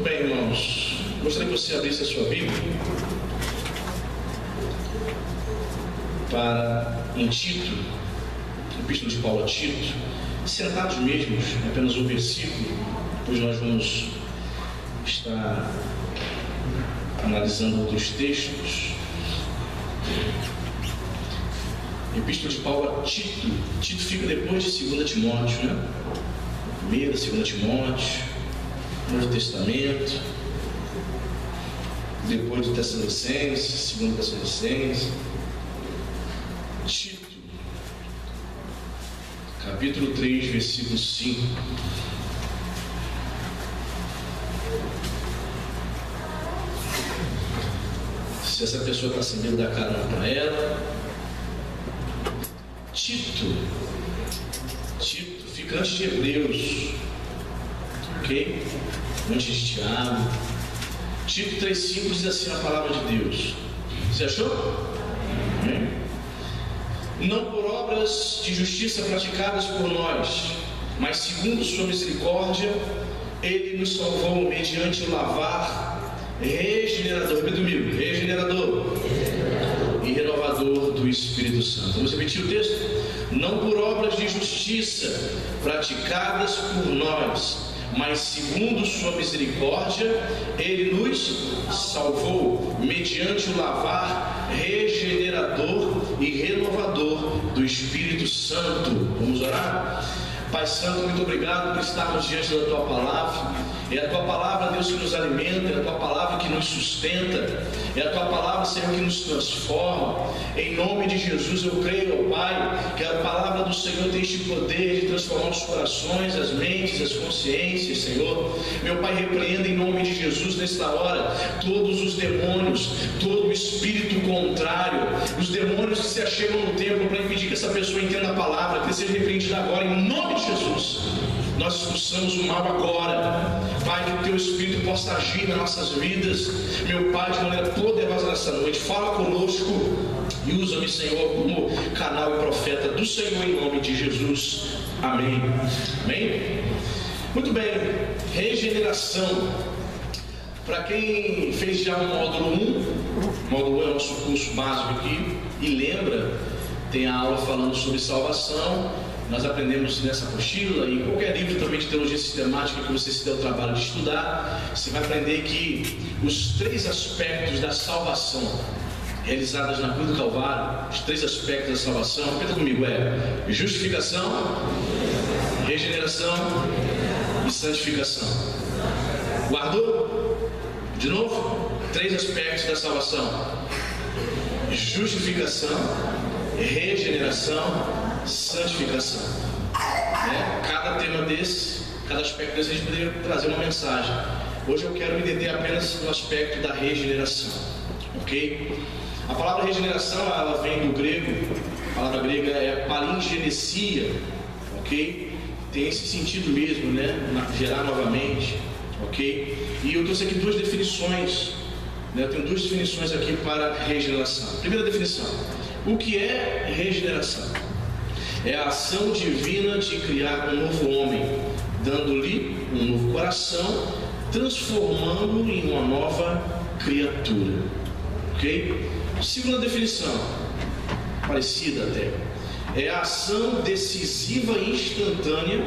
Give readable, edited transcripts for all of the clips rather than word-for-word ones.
Bem, irmãos, gostaria que você abrisse a sua Bíblia em Tito, Epístola de Paulo a Tito, sentados mesmos, apenas um versículo, depois nós vamos estar analisando outros textos. Epístola de Paulo a Tito. Tito fica depois de 2 Timóteo, né? 1ª, 2 Timóteo, Novo Testamento, depois do Tessalonicenses, 2 Tessalonicenses. Tito, capítulo 3, versículo 5. Se essa pessoa está sem medo da carona para ela. Tito fica antes de Hebreus, ok? Antes de Tiago. Tito 3,5 diz assim a palavra de Deus. Você achou? Não por obras de justiça praticadas por nós, mas segundo sua misericórdia, ele nos salvou mediante o lavar regenerador, repita comigo, regenerador e renovador do Espírito Santo. Vamos repetir o texto? Não por obras de justiça praticadas por nós, mas segundo sua misericórdia, ele nos salvou mediante o lavar regenerador e renovador do Espírito Santo. Vamos orar? Pai Santo, muito obrigado por estarmos diante da Tua Palavra. É a Tua Palavra, Deus, que nos alimenta, é a Tua Palavra que nos sustenta, é a Tua Palavra, Senhor, que nos transforma. Em nome de Jesus eu creio, ó Pai, que a Palavra do Senhor tem este poder de transformar os corações, as mentes, as consciências, Senhor. Meu Pai, repreenda em nome de Jesus nesta hora todos os demônios, todo o espírito contrário, os demônios que se achegam no templo para impedir que essa pessoa entenda a Palavra, que seja repreendido agora em nome de Jesus. Nós expulsamos o mal agora, Pai, que o Teu Espírito possa agir nas nossas vidas, meu Pai, de maneira poderosa nessa noite. Fala conosco e usa-me, Senhor, como canal e profeta do Senhor, em nome de Jesus. Amém. Amém? Muito bem, regeneração. Para quem fez já o módulo 1, módulo 1 é o nosso curso básico aqui, e lembra, tem a aula falando sobre salvação. Nós aprendemos nessa apostila, e em qualquer livro também de teologia sistemática que você se der o trabalho de estudar, você vai aprender que os 3 aspectos da salvação realizadas na cruz do Calvário, os 3 aspectos da salvação, repita comigo, é justificação, regeneração e santificação. Guardou? De novo? 3 aspectos da salvação: justificação, regeneração, santificação. Cada tema desse, cada aspecto desse, a gente poderia trazer uma mensagem. Hoje eu quero me deter apenas no aspecto da regeneração, ok? A palavra regeneração, ela vem do grego, a palavra grega é palingenesia, ok? Tem esse sentido mesmo, né? Gerar novamente, ok? E eu trouxe aqui 2 definições, né? Eu tenho 2 definições aqui para regeneração. Primeira definição: o que é regeneração? É a ação divina de criar um novo homem, dando-lhe um novo coração, transformando-o em uma nova criatura. Ok? Segunda definição, parecida até, é a ação decisiva e instantânea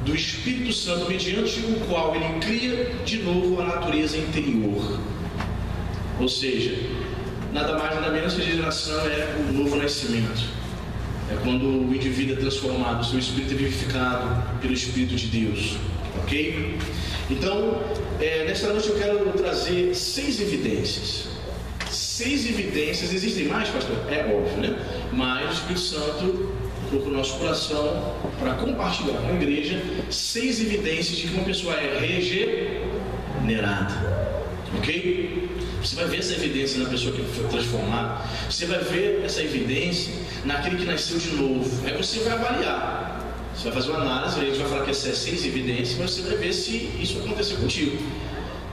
do Espírito Santo, mediante o qual ele cria de novo a natureza interior. Ou seja, nada mais nada menos que a regeneração é o novo nascimento. É quando o indivíduo é transformado, o seu espírito é vivificado pelo Espírito de Deus, ok? Então, nesta noite eu quero trazer 6 evidências. 6 evidências, existem mais, pastor? É óbvio, né? Mas o Espírito Santo colocou no nosso coração para compartilhar com a igreja 6 evidências de que uma pessoa é regenerada, ok? Você vai ver essa evidência na pessoa que foi transformada. Você vai ver essa evidência naquele que nasceu de novo. Aí você vai avaliar. Você vai fazer uma análise, a gente vai falar que essas 6 evidências, mas você vai ver se isso aconteceu contigo.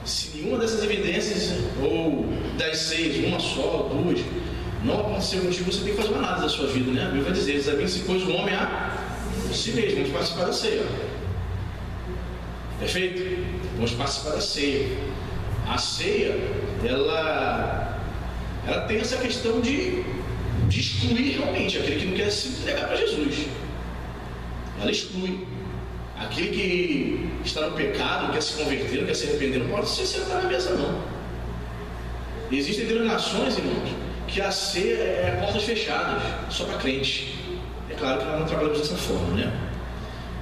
Se nenhuma dessas evidências, ou das 6, uma só, 2, não aconteceu contigo, você tem que fazer uma análise da sua vida, né? A Bíblia vai dizer: examine se pôs o homem a si mesmo. Vamos participar da ceia. Perfeito? Vamos participar da ceia. A ceia, ela tem essa questão de excluir realmente aquele que não quer se entregar para Jesus. Ela exclui. Aquele que está no pecado, não quer se converter, não quer se arrepender, não pode se sentar na mesa, não. Existem denominações, irmãos, que a ceia é portas fechadas, só para crente. É claro que nós não trabalhamos dessa forma, né?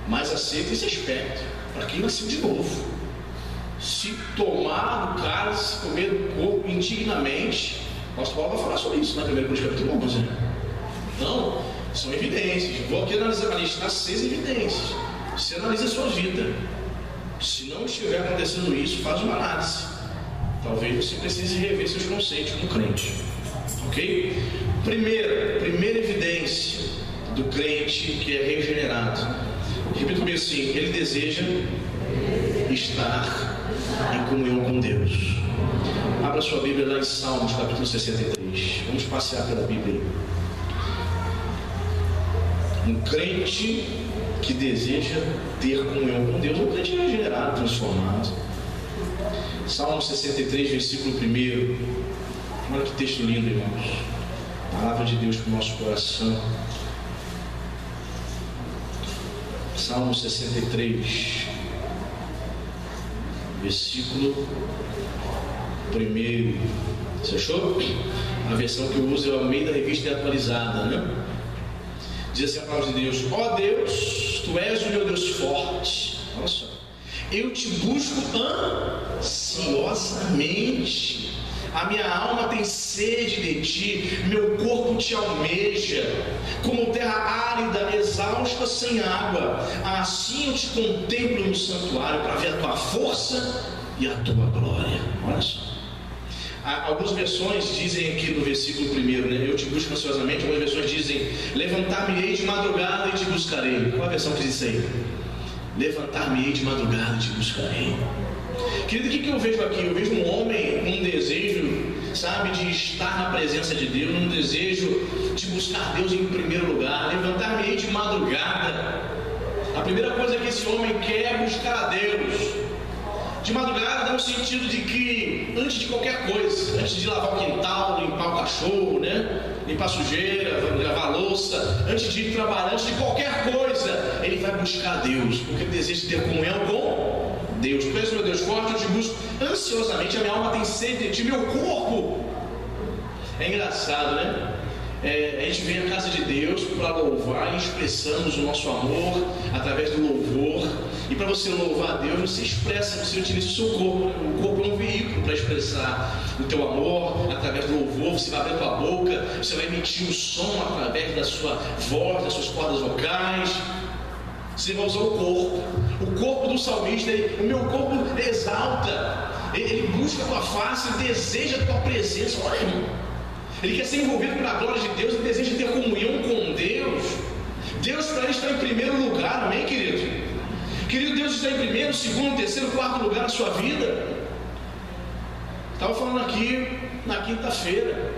Mas a ceia tem esse aspecto, para quem nasceu de novo. Se tomar do cálice, comer do corpo indignamente, o apóstolo Paulo vai falar sobre isso na 1 Coríntios capítulo 11, né? Então, são evidências. Vou aqui analisar a lista das 6 evidências. Você analisa a sua vida. Se não estiver acontecendo isso, faz uma análise. Talvez você precise rever seus conceitos como crente. Ok? Primeira evidência do crente que é regenerado. Repito bem assim: ele deseja estar em comunhão com Deus. Abra sua Bíblia lá em Salmos capítulo 63. Vamos passear pela Bíblia. Um crente que deseja ter comunhão com Deus, um crente regenerado, transformado. Salmo 63, versículo 1. Olha que texto lindo, irmãos. Palavra de Deus para o nosso coração. Salmo 63, versículo 1. Você achou? A versão que eu uso é a Almeida Revista Atualizada, né? Diz assim a palavra de Deus: ó Deus, Tu és o meu Deus forte. Olha só. Eu te busco ansiosamente. A minha alma tem sede de ti, meu corpo te almeja. Como terra árida, exausta sem água, assim eu te contemplo no santuário para ver a tua força e a tua glória. Olha só. Algumas versões dizem aqui no versículo 1, né? Eu te busco ansiosamente. Algumas versões dizem: levantar-me-ei de madrugada e te buscarei. Qual a versão que diz isso aí? Levantar-me-ei de madrugada e te buscarei. Querido, o que eu vejo aqui? Eu vejo um homem com um desejo, sabe, de estar na presença de Deus, um desejo de buscar Deus em primeiro lugar. Levantar-me-ei de madrugada. A primeira coisa que esse homem quer é buscar a Deus. De madrugada dá no sentido de que, antes de qualquer coisa, antes de lavar o quintal, limpar o cachorro, né? Limpar a sujeira, lavar a louça, antes de ir trabalhar, antes de qualquer coisa, ele vai buscar a Deus, porque ele deseja ter comunhão com Deus. Tu és meu Deus forte, eu te busco ansiosamente, a minha alma tem sede de ti, meu corpo. É engraçado, né? A gente vem à casa de Deus para louvar e expressamos o nosso amor através do louvor. E para você louvar a Deus, você expressa, você utiliza o seu corpo. O corpo é um veículo para expressar o teu amor através do louvor. Você vai abrir a tua boca, você vai emitir o som através da sua voz, das suas cordas vocais. Você vai usar o corpo. O corpo do salmista, o meu corpo exalta. Ele busca a tua face, ele deseja a tua presença. Olha, irmão. Ele quer ser envolvido pela glória de Deus, ele deseja ter comunhão com Deus. Deus para ele está em primeiro lugar, amém, querido? Querido, Deus está em primeiro, segundo, terceiro, quarto lugar na sua vida. Estava falando aqui na quinta-feira.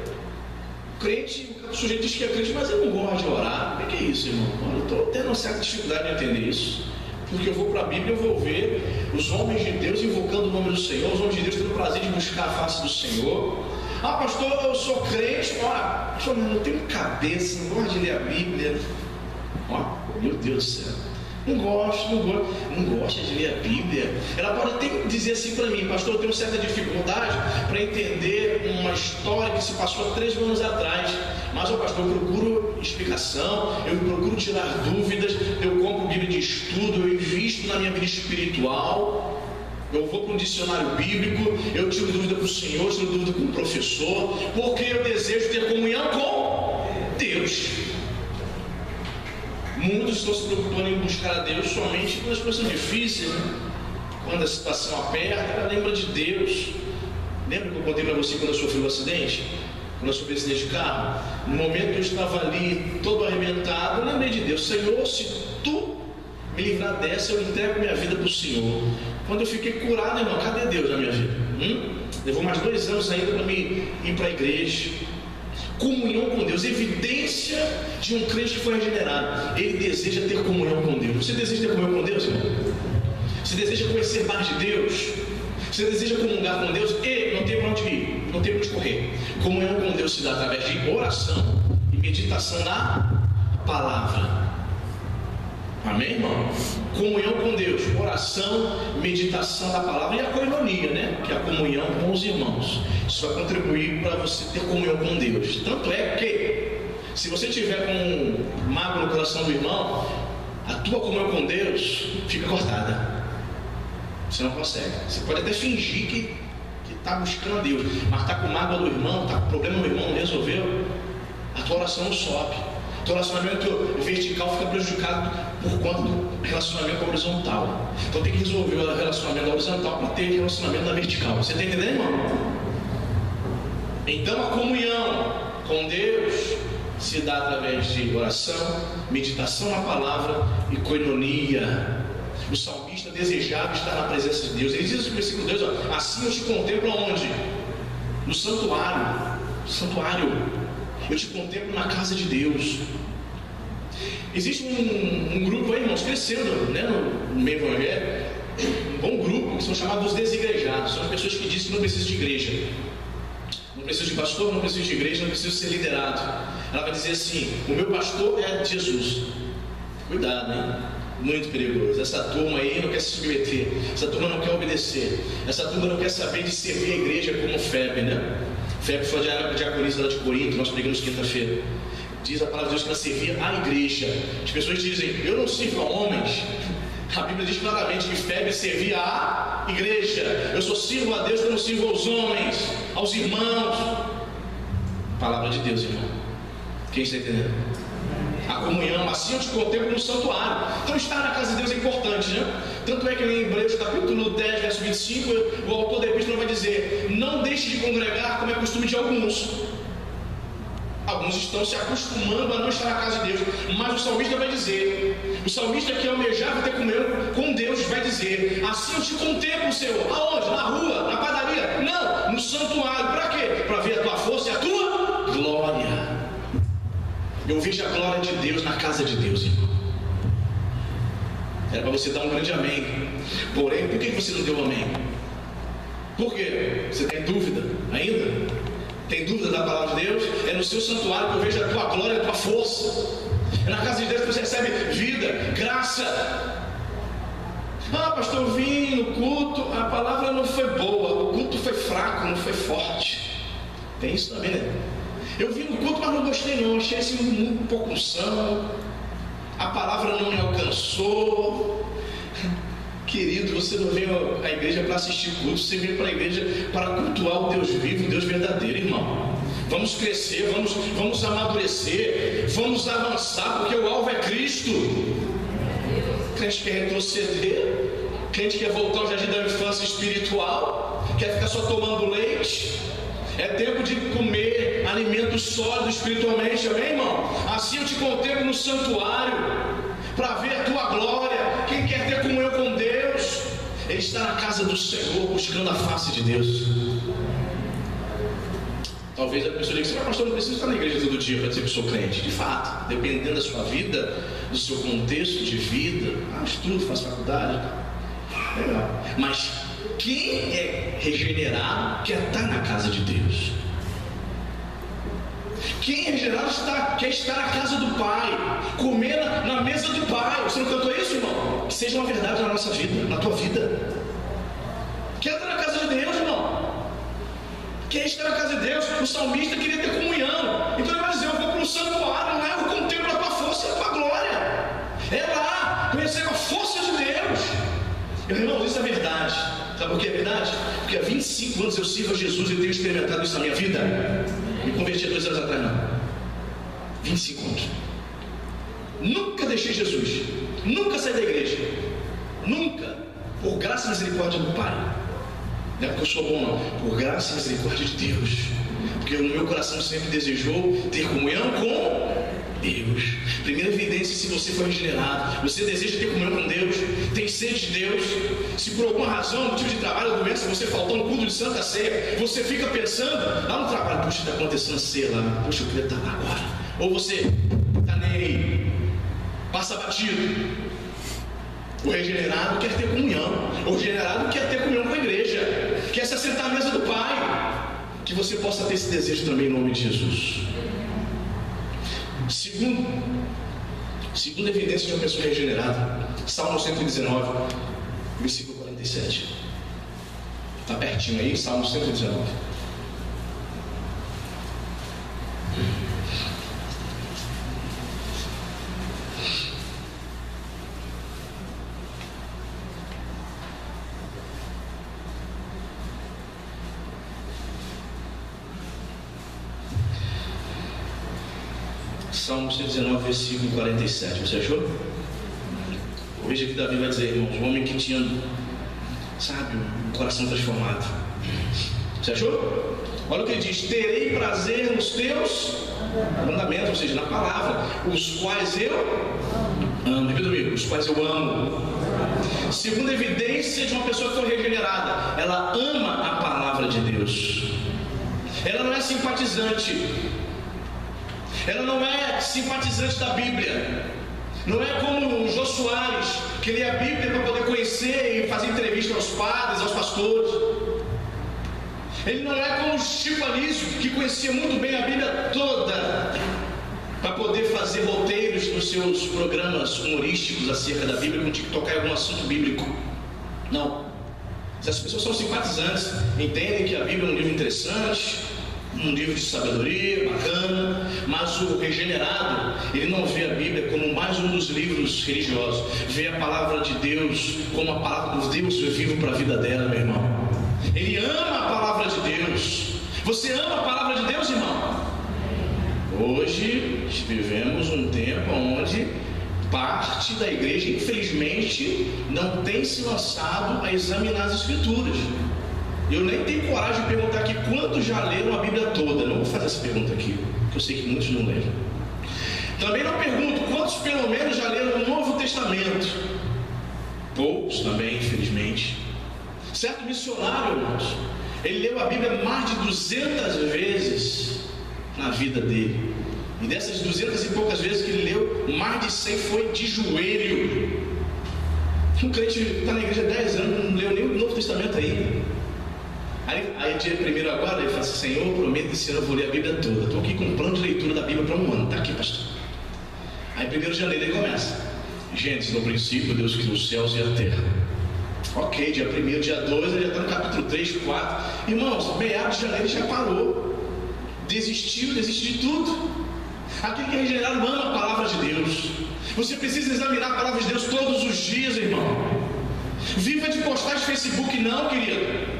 Crente, o sujeito diz que é crente, mas ele não gosta de orar. O que é isso, irmão? Eu estou tendo uma certa dificuldade de entender isso. Porque eu vou para a Bíblia e eu vou ver os homens de Deus invocando o nome do Senhor, os homens de Deus tendo o prazer de buscar a face do Senhor. Ah, pastor, eu sou crente. Olha, pastor, não tenho cabeça, não gosto de ler a Bíblia. Ó, meu Deus do céu. Não gosta de ler a Bíblia. Ela pode até dizer assim para mim: pastor, eu tenho certa dificuldade para entender uma história que se passou há 3 anos atrás. Mas, ó, pastor, eu procuro explicação, eu procuro tirar dúvidas, eu compro Bíblia de estudo, eu invisto na minha vida espiritual. Eu vou para um dicionário bíblico, eu tiro dúvida com o Senhor, tiro dúvida com o professor, porque eu desejo ter comunhão com Deus. Muitos estão se preocupando em buscar a Deus somente quando as coisas são difíceis, né? Quando a situação aperta, ela lembra de Deus. Lembra que eu contei para você quando eu sofri um acidente? Quando eu sofri um acidente de carro? No momento que eu estava ali, todo arrebentado, eu lembrei de Deus. Senhor, se Tu me livrar dessa, eu entrego minha vida para o Senhor. Quando eu fiquei curado, irmão, cadê Deus na minha vida? Levou mais 2 anos ainda para mim ir para a igreja. Comunhão com Deus, evidência de um crente que foi regenerado. Ele deseja ter comunhão com Deus. Você deseja ter comunhão com Deus, irmão? você deseja conhecer mais de Deus, você deseja comungar com Deus, e não tem para onde ir, não tem para onde correr. Comunhão com Deus se dá através de oração e meditação na palavra. Amém, irmão? Comunhão com Deus, oração, meditação da palavra e a koinonia, né? Que é a comunhão com os irmãos. Isso vai contribuir para você ter comunhão com Deus. Tanto é que, se você tiver com um mago no coração do irmão, a tua comunhão com Deus fica cortada. Você não consegue. Você pode até fingir que está buscando a Deus, mas está com mágoa do irmão, está com problema no irmão, não resolveu, a tua oração não sobe. O teu relacionamento vertical fica prejudicado por conta do relacionamento horizontal. Então tem que resolver o relacionamento horizontal para ter relacionamento na vertical. Você está entendendo, irmão? Então a comunhão com Deus se dá através de oração, meditação na palavra e koinonia. O salmista desejava estar na presença de Deus. Ele diz no versículo 2, ó, assim eu te contemplo aonde? No santuário. Eu te contemplo na casa de Deus. Existe um grupo aí, irmãos, crescendo, né, no meio evangélico, um bom grupo, que são chamados desigrejados. São as pessoas que dizem que não precisam de igreja, não precisam de pastor, não precisam de igreja, não precisam ser liderado. Ela vai dizer assim: o meu pastor é Jesus. Cuidado, hein? Muito perigoso. Essa turma aí não quer se submeter, essa turma não quer obedecer, essa turma não quer saber de servir a igreja como Febe, né? Febe foi a diaconisa lá de Corinto, nós pregamos quinta-feira. Diz a palavra de Deus que ela servia à igreja. As pessoas dizem: eu não sirvo a homens. A Bíblia diz claramente que Febe servia à igreja. Eu só sirvo a Deus, eu não sirvo aos homens, aos irmãos. Palavra de Deus, irmão. Quem está entendendo? A comunhão, assim eu te contemplo no santuário. Então estar na casa de Deus é importante, né? Tanto é que em Hebreus capítulo 10, verso 25, o autor da epístola vai dizer: não deixe de congregar como é costume de alguns. Alguns estão se acostumando a não estar na casa de Deus, mas o salmista vai dizer, o salmista que almejava ter comunhão com Deus vai dizer: assim eu te contemplo, Senhor. Aonde? Na rua? Na padaria? Não, no santuário. Para quê? Para ver a tua força e a tua glória. Eu vejo a glória de Deus na casa de Deus, irmão. Era para você dar um grande amém. Porém, por que você não deu amém? Por quê? Você tem dúvida ainda? Tem dúvida da palavra de Deus? É no seu santuário que eu vejo a tua glória, a tua força. É na casa de Deus que você recebe vida, graça. Ah, pastor, eu vim no culto, a palavra não foi boa, o culto foi fraco, não foi forte. Tem isso também, né? Eu vim no culto, mas não gostei não, achei assim um pouco unção, a palavra não me alcançou. Querido, você não veio à igreja para assistir culto, você veio para a igreja para cultuar o Deus vivo, o Deus verdadeiro, irmão. Vamos crescer, vamos amadurecer, vamos avançar, porque o alvo é Cristo. O crente quer retroceder, o crente quer voltar ao jardim da infância espiritual, quer ficar só tomando leite. É tempo de comer alimento sólido espiritualmente, amém, irmão? Assim eu te contemplo no santuário, para ver a tua glória. Quem quer ter comunhão com Deus, ele está na casa do Senhor, buscando a face de Deus. Talvez a pessoa diga: pastor, não preciso estar na igreja todo dia para dizer que sou crente. De fato, dependendo da sua vida, do seu contexto de vida, estudo, faço faculdade, legal. Mas quem é regenerado quer estar na casa de Deus. Quem é regenerado quer estar na casa do Pai, comer na mesa do Pai. Você não cantou isso, irmão? Que seja uma verdade na nossa vida, na tua vida. Quer estar na casa de Deus, irmão? Quer estar na casa de Deus? O salmista queria ter comunhão. Então ele vai dizer: eu vou para o santuário, lá eu contemplo a tua força e a tua glória. É lá, conhecer a força de Deus. Irmão, isso é verdade. Sabe por que é verdade? Porque há 25 anos eu sirvo a Jesus e tenho experimentado isso na minha vida. Me converti há 2 anos atrás, não. 25 anos. Nunca deixei Jesus. Nunca saí da igreja. Nunca. Por graça e misericórdia do Pai. Não é porque eu sou bom, não. Por graça e misericórdia de Deus. Porque no meu coração sempre desejou ter comunhão com Deus. Primeira evidência: se você foi regenerado, você deseja ter comunhão com Deus, tem sede de Deus. Se por alguma razão, motivo de trabalho ou doença, você faltou no culto de Santa Ceia, você fica pensando lá no trabalho: puxa, está acontecendo a ceia lá, puxa, eu queria estar lá agora. Ou você está nem aí, passa batido. O regenerado quer ter comunhão. O regenerado quer ter comunhão com a igreja. Quer se assentar à mesa do Pai. Que você possa ter esse desejo também em nome de Jesus. Segunda evidência de uma pessoa regenerada, Salmo 119, versículo 47. Está pertinho aí, Salmo 119. Salmo 119, versículo 47. Você achou? Veja que Davi vai dizer, irmãos, um homem que tinha, sabe, um coração transformado. Você achou? Olha o que ele diz: terei prazer nos teus mandamentos, ou seja, na palavra, os quais eu amo. Repita comigo, os quais eu amo. Segunda evidência de uma pessoa que foi regenerada, ela ama a palavra de Deus. Ela não é simpatizante. Ela não é simpatizante da Bíblia. Não é como o Jô Soares, que lê a Bíblia para poder conhecer e fazer entrevista aos padres, aos pastores. Ele não é como o Chico Anísio, que conhecia muito bem a Bíblia toda, para poder fazer roteiros nos seus programas humorísticos acerca da Bíblia, quando tinha que tocar em algum assunto bíblico. Não. Essas pessoas são simpatizantes, entendem que a Bíblia é um livro interessante, um livro de sabedoria, bacana, mas o regenerado, ele não vê a Bíblia como mais um dos livros religiosos, vê a palavra de Deus como a palavra de Deus vivo para a vida dela, meu irmão. Ele ama a palavra de Deus. Você ama a palavra de Deus, irmão? Hoje vivemos um tempo onde parte da igreja, infelizmente, não tem se lançado a examinar as Escrituras. Eu nem tenho coragem de perguntar aqui quantos já leram a Bíblia toda. Não vou fazer essa pergunta aqui, porque eu sei que muitos não leram. Também não pergunto quantos pelo menos já leram o Novo Testamento. Poucos também, infelizmente. Certo missionário, irmãos, ele leu a Bíblia mais de 200 vezes na vida dele. E dessas 200 e poucas vezes que ele leu, mais de 100 foi de joelho. Um crente está na igreja há 10 anos, não leu nem o Novo Testamento ainda. Aí dia primeiro agora, ele fala assim: Senhor, prometo que esse ano eu vou ler a Bíblia toda. Estou aqui com um plano de leitura da Bíblia para um ano. Está aqui, pastor. Aí 1 de janeiro ele começa: Gente, no princípio Deus criou os céus e a terra. Ok, dia 1º, dia 2, ele já está no capítulo 3, 4. Irmãos, meados de janeiro ele já parou. Desistiu de tudo. Aquele que é regenerado ama a palavra de Deus. Você precisa examinar a palavra de Deus todos os dias, irmão. Viva de postar de Facebook, não, querido.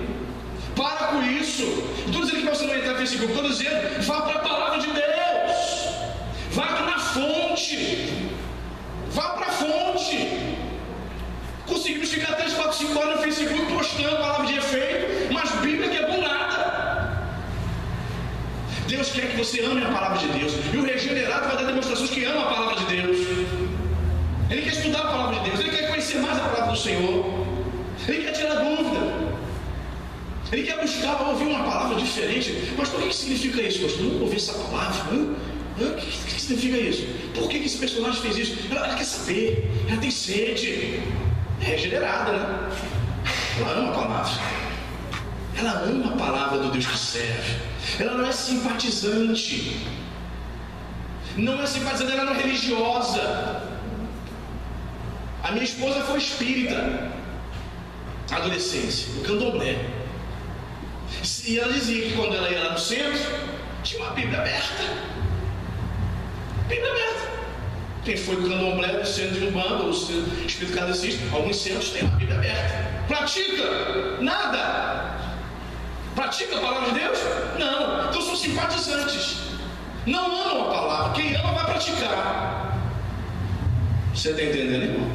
Para com isso. Estou dizendo que você não entrar no Facebook, estou dizendo, vá para a palavra de Deus. Vá na fonte. Vá para a fonte. Conseguimos ficar 3, 4, 5 horas no Facebook postando palavra de efeito, mas Bíblia que é bom nada. Deus quer que você ame a palavra de Deus. E o regenerado vai dar demonstrações que ama a palavra de Deus. Ele quer estudar a palavra de Deus. Ele quer conhecer mais a palavra do Senhor. Ele quer tirar dúvida. Ele quer buscar para ouvir uma palavra diferente. Pastor, o que significa isso, pastor? Não ouvi essa palavra. O que significa isso? Por que esse personagem fez isso? Ela quer saber. Ela tem sede. É regenerada, né? Ela ama a palavra. Ela ama a palavra do Deus que serve. Ela não é simpatizante. Não é simpatizante, ela não é religiosa. A minha esposa foi espírita. Adolescência, no candomblé. E ela dizia que quando ela ia lá no centro, tinha uma Bíblia aberta. Bíblia aberta. Quem foi do candomblé, no centro de Umbanda, ou espírito kardecista, alguns centros têm a Bíblia aberta. Pratica? Nada. Pratica a palavra de Deus? Não. Então são simpatizantes. Não amam a palavra. Quem ama vai praticar. Você está entendendo, irmão?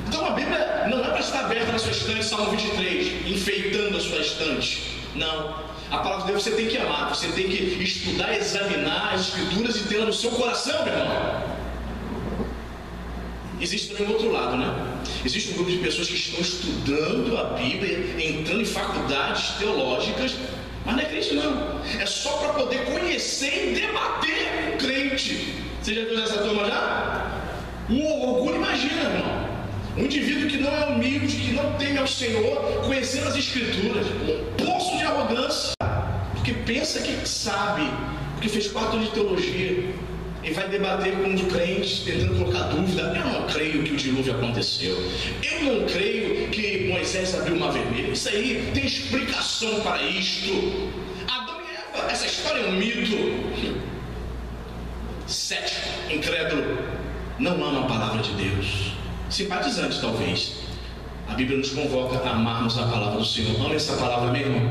Então a Bíblia não é para estar aberta na sua estante, Salmo 23, enfeitando a sua estante. Não. A palavra de Deus você tem que amar, você tem que estudar, examinar as Escrituras e tê-la no seu coração, meu irmão. Existe também o outro lado, né? Existe um grupo de pessoas que estão estudando a Bíblia, entrando em faculdades teológicas, mas não é crente não. É só para poder conhecer e debater com o crente. Você já viu essa turma já? O orgulho, imagina, irmão. Um indivíduo que não é humilde, que não teme ao Senhor, conhecendo as Escrituras, um poço de arrogância, porque pensa que sabe, porque fez 4 anos de teologia, e vai debater com os crentes, tentando colocar dúvida. Eu não creio que o dilúvio aconteceu, eu não creio que Moisés abriu o mar vermelho, isso aí tem explicação para isto. Adão e Eva, essa história é um mito. Cético, incrédulo, não ama a palavra de Deus. Simpatizante, talvez. A Bíblia nos convoca a amarmos a palavra do Senhor. Ame essa palavra, meu irmão.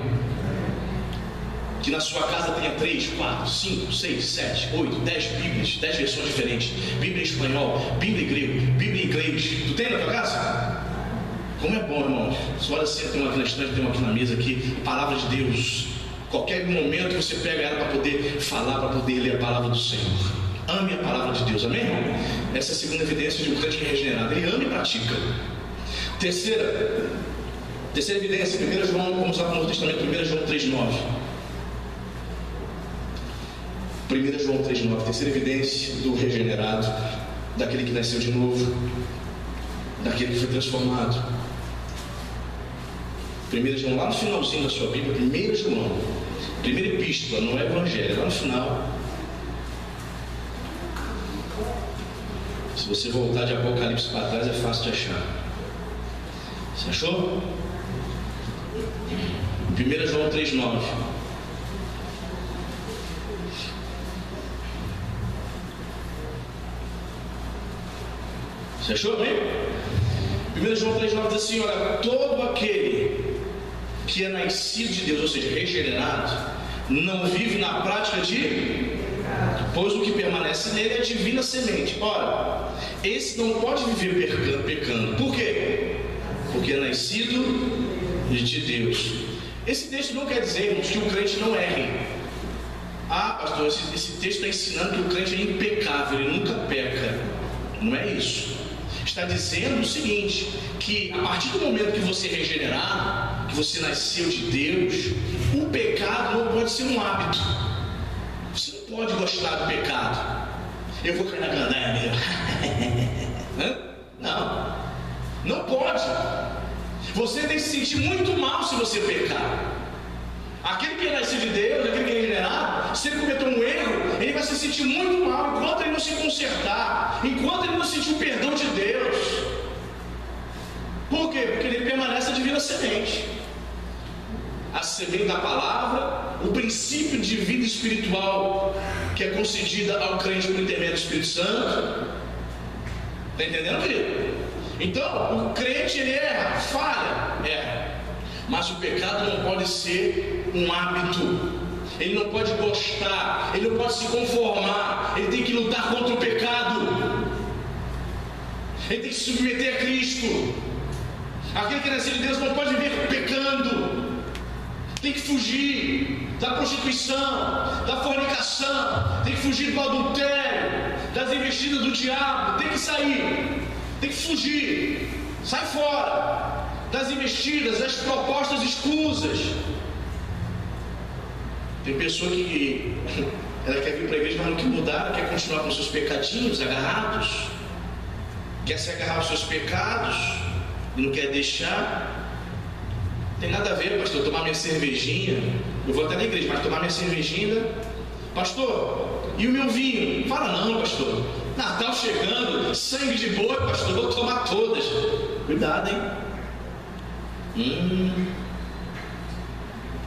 Que na sua casa tenha 3, 4, 5, 6, 7, 8, 10 Bíblias, 10 versões diferentes. Bíblia em espanhol, Bíblia em grego, Bíblia em inglês. Tu tem na tua casa? Como é bom, irmão. Só olha assim, tem uma aqui na estante, tem uma aqui na mesa aqui. Palavra de Deus. Qualquer momento você pega ela para poder falar, para poder ler a palavra do Senhor. Ame a palavra de Deus, amém, irmão? Essa é a segunda evidência de um crente regenerado. Ele ama e pratica. Terceira evidência, 1 João, vamos usar no Novo Testamento, 1 João 3,9. 1 João 3,9, terceira evidência do regenerado, daquele que nasceu de novo, daquele que foi transformado. 1 João, lá no finalzinho da sua Bíblia, 1 João, primeira epístola, não é evangelho, lá no final. Se você voltar de Apocalipse para trás, é fácil de achar. Você achou? 1 João 3,9. Você achou, hein? 1 João 3,9 diz assim: olha, todo aquele que é nascido de Deus, ou seja, regenerado, não vive na prática de... pois o que permanece nele é a divina semente. Ora, esse não pode viver pecando. Por quê? Porque é nascido de Deus. Esse texto não quer dizer, irmãos, que o crente não erre. Ah, pastor, esse texto está ensinando que o crente é impecável, ele nunca peca. Não é isso. Está dizendo o seguinte, que a partir do momento que você é regenerado, que você nasceu de Deus, o pecado não pode ser um hábito. Você não pode gostar do pecado. Eu vou cair na gandaia. Não pode. Você tem que se sentir muito mal se você pecar. Aquele que é nascido de Deus, aquele que é regenerado, se ele cometeu um erro, ele vai se sentir muito mal enquanto ele não se consertar, enquanto ele não sentir o perdão de Deus. Por quê? Porque ele permanece a divina semente. A semente da palavra, o princípio de vida espiritual que é concedida ao crente por intermédio do Espírito Santo. Está entendendo, querido? Então, o crente, ele erra, falha, erra. Mas o pecado não pode ser um hábito. Ele não pode gostar, ele não pode se conformar. Ele tem que lutar contra o pecado. Ele tem que se submeter a Cristo. Aquele que é nascido de Deus não pode viver pecando. Tem que fugir da prostituição, da fornicação, tem que fugir do adultério, das investidas do diabo, tem que sair, tem que fugir, sai fora das investidas, das propostas escusas. Tem pessoa que ela quer vir para a igreja, mas não quer mudar, ela quer continuar com seus pecadinhos agarrados, quer se agarrar aos seus pecados e não quer deixar. Tem nada a ver, pastor, tomar minha cervejinha. Eu vou até na igreja, mas tomar minha cervejinha. Pastor, e o meu vinho? Fala não, pastor. Natal chegando, sangue de boi, pastor, vou tomar todas. Cuidado, hein?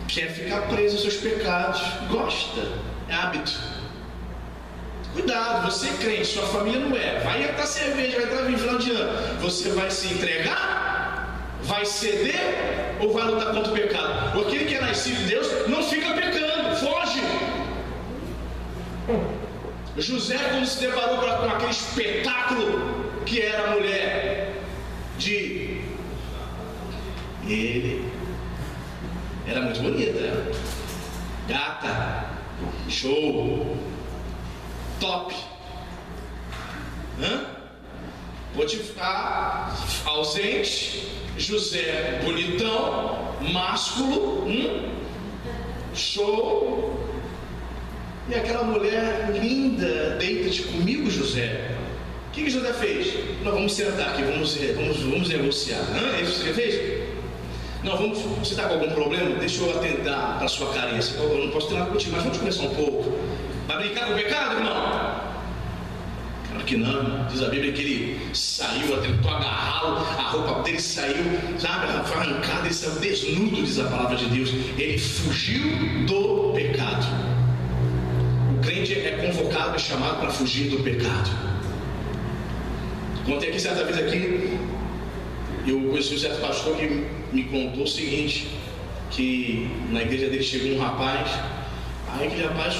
Quer ficar preso aos seus pecados. Gosta, é hábito. Cuidado, você é crente, sua família não é. Vai entrar cerveja, vai entrar vinho no final de ano. Você vai se entregar? Vai ceder ou vai lutar contra o pecado? Aquele que é nascido de Deus não fica pecando, foge. José, quando se deparou com aquele espetáculo que era a mulher de... Ele era muito bonita, gata, show, top. Potifar ausente, José bonitão, másculo, show. E aquela mulher linda, deita-te comigo, José. que José fez? Nós vamos sentar aqui, vamos negociar. É isso que você fez? Não, você está com algum problema? Deixa eu atentar para a sua carência. Eu não posso ter nada contigo, mas vamos conversar um pouco. Vai brincar com o pecado, irmão? Claro que não. Diz a Bíblia que ele saiu, tentou agarrá-lo, a roupa dele saiu, sabe, arrancada, ele saiu desnudo, diz a palavra de Deus. Ele fugiu do pecado. O crente é convocado, é chamado para fugir do pecado. Contei aqui certa vez aqui, eu conheci um certo pastor que me contou o seguinte, que na igreja dele chegou um rapaz, aí aquele rapaz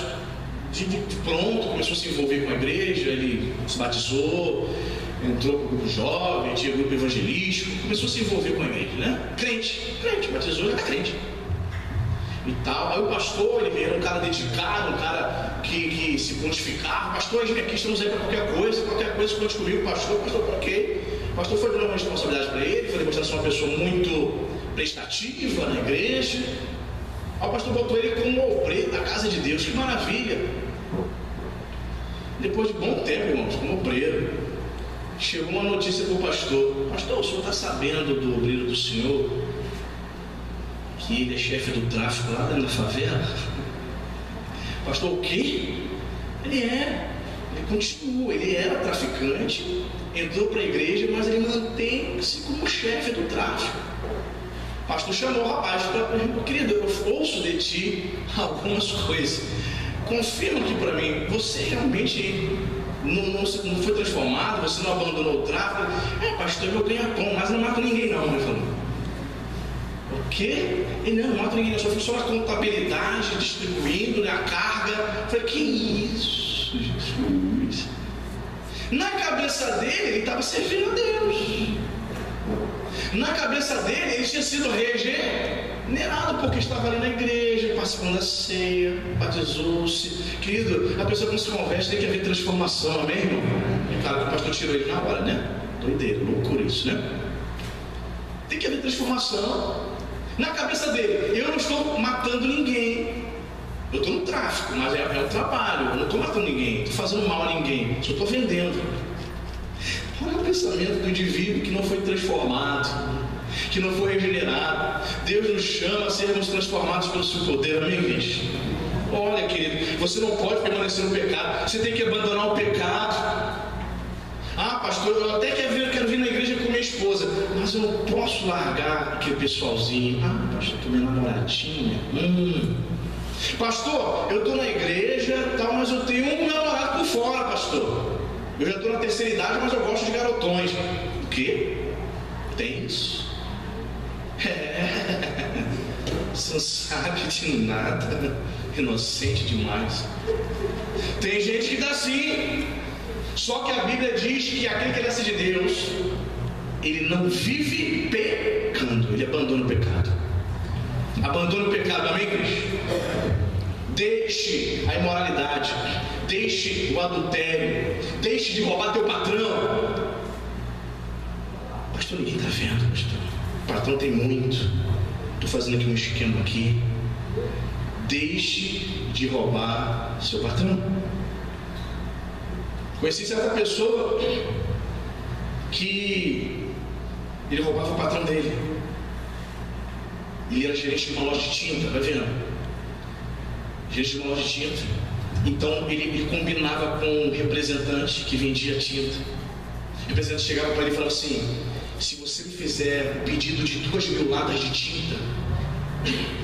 de pronto começou a se envolver com a igreja, ele se batizou, entrou para o grupo jovem, tinha grupo evangelístico, começou a se envolver com a igreja, né? Crente, batizou, ele era crente e tal. Aí o pastor, ele era um cara dedicado, um cara que se pontificava. Pastor, aqui estamos aí para qualquer coisa conte comigo. Pastor, ok. O pastor foi dando uma responsabilidade para ele, foi demonstrando ser uma pessoa muito prestativa na igreja. Aí o pastor botou ele como obreiro da casa de Deus. Que maravilha! Depois de bom tempo, irmãos, como obreiro, chegou uma notícia para o pastor: pastor, o senhor está sabendo do obreiro do senhor, que ele é chefe do tráfico lá dentro da favela? Pastor, o quê? Ele continua, ele era traficante, entrou para a igreja, mas ele mantém-se como chefe do tráfico. O pastor chamou o rapaz e falou: querido, eu ouço de ti algumas coisas, confirma aqui para mim, você realmente não foi transformado, você não abandonou o tráfico? Pastor, eu ganho pão, mas não mato ninguém não. Ele falou: o quê? Ele não mata ninguém, eu só fico só na contabilidade, distribuindo a carga. Eu falei: que isso, Jesus? Na cabeça dele, ele estava servindo a Deus. Na cabeça dele, ele tinha sido regenerado, porque estava ali na igreja, participando da ceia, batizou-se. Querido, a pessoa que não se converte tem que haver transformação, amém, irmão? É claro que o pastor tirou ele na hora, né? Doideira, loucura isso, né? Tem que haver transformação. Na cabeça dele, eu não estou matando ninguém, eu estou no tráfico, mas é um trabalho, eu não estou matando ninguém, estou fazendo mal a ninguém, só estou vendendo. Olha o pensamento do indivíduo que não foi transformado, que não foi regenerado. Deus nos chama a sermos transformados pelo seu poder, amém, gente? Olha, querido, você não pode permanecer no pecado, você tem que abandonar o pecado. Pastor, eu até quero vir na igreja com minha esposa, mas eu não posso largar aquele pessoalzinho. Pastor, tô minha namoradinha. Pastor, eu estou na igreja, tal, mas eu tenho um namorado por fora, pastor. Eu já estou na terceira idade, mas eu gosto de garotões. O quê? Tem isso? Você não sabe de nada, inocente demais. Tem gente que dá assim. Só que a Bíblia diz que aquele que nasce de Deus, ele não vive pecando, ele abandona o pecado. Abandona o pecado, amém, Cristo? Deixe a imoralidade, deixe o adultério, deixe de roubar teu patrão. Pastor, ninguém está vendo, pastor. O patrão tem muito. Estou fazendo aqui um esquema aqui. Deixe de roubar seu patrão. Conheci certa pessoa que ele roubava o patrão dele. Ele era gerente de uma loja de tinta, vai vendo? Gerente de uma loja de tinta. Então ele combinava com um representante que vendia tinta. O representante chegava para ele e falava assim: se você me fizer um pedido de 2.000 latas de tinta,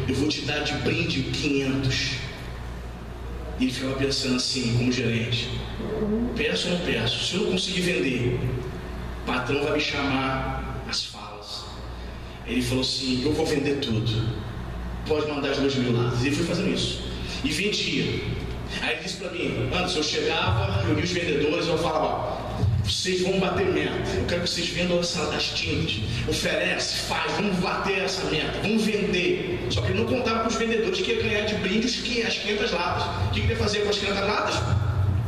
eu vou te dar de brinde 500. E ele ficava pensando assim, como gerente: peço ou não peço? Se eu não conseguir vender, o patrão vai me chamar às falas. Ele falou assim: eu vou vender tudo, pode mandar as 2.000 latas. E ele foi fazendo isso e vendia. Aí ele disse para mim: Anderson, eu chegava, reunia os vendedores, eu falava: vocês vão bater meta, eu quero que vocês vendam as tintas, oferece, faz, vamos bater essa meta, vamos vender. Só que ele não contava com os vendedores que ia ganhar de brinde as 500 latas. O que ele ia fazer com as 500 latas?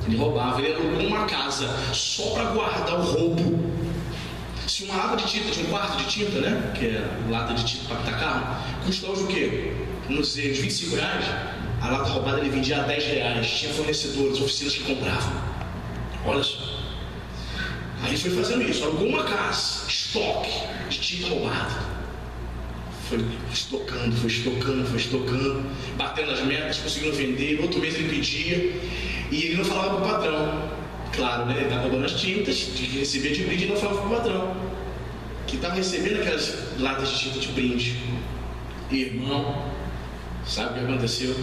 Ele roubava, ele alugou uma casa só para guardar o roubo. Se uma lata de tinta, de um quarto de tinta, né, que é lata de tinta para pintar carro, custa hoje o quê? Não sei, uns 25 reais. A lata roubada ele vendia a 10 reais. Tinha fornecedores, oficinas que compravam. Olha só. Aí foi fazendo isso, alugou uma casa, estoque de tinta roubada. Foi estocando, batendo as metas, conseguindo vender. No outro mês ele pedia e ele não falava para o patrão. Claro, né? Ele estava roubando as tintas, de receber de brinde e não falava para o patrão que estava recebendo aquelas latas de tinta de brinde. Irmão, sabe o que aconteceu?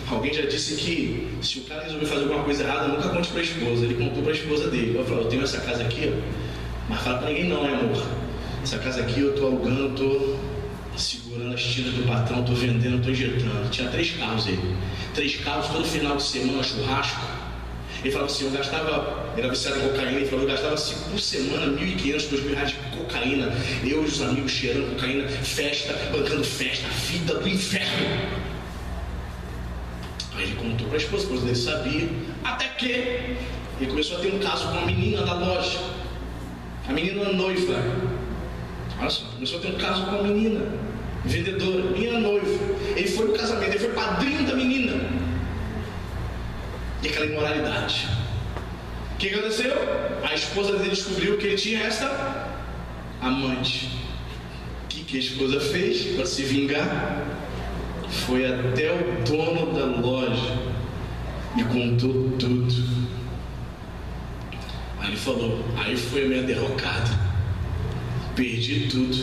Alguém já disse que se o cara resolver fazer alguma coisa errada, nunca conte para a esposa. Ele contou para a esposa dele. Ele falou: eu tenho essa casa aqui, mas fala para ninguém não, né, amor? Essa casa aqui eu estou alugando, estou segurando as tintas do patrão, estou vendendo, estou injetando. Tinha 3 carros ele. 3 carros todo final de semana, churrasco. Ele falava assim: eu gastava, era viciado em cocaína, ele falou: eu gastava assim, por semana R$1.500, R$2.000 de cocaína. Eu e os amigos cheirando cocaína, festa, bancando festa, vida do inferno. Aí ele contou para a esposa dele sabia, até que ele começou a ter um caso com uma menina da loja. A menina noiva. Olha só, começou a ter um caso com uma menina vendedora, menina noiva. Ele foi no casamento, ele foi padrinho da menina. E aquela imoralidade. O que aconteceu? A esposa dele descobriu que ele tinha esta amante. O que a esposa fez para se vingar? Foi até o dono da loja e contou tudo. Aí ele falou: aí foi a minha derrocada, perdi tudo.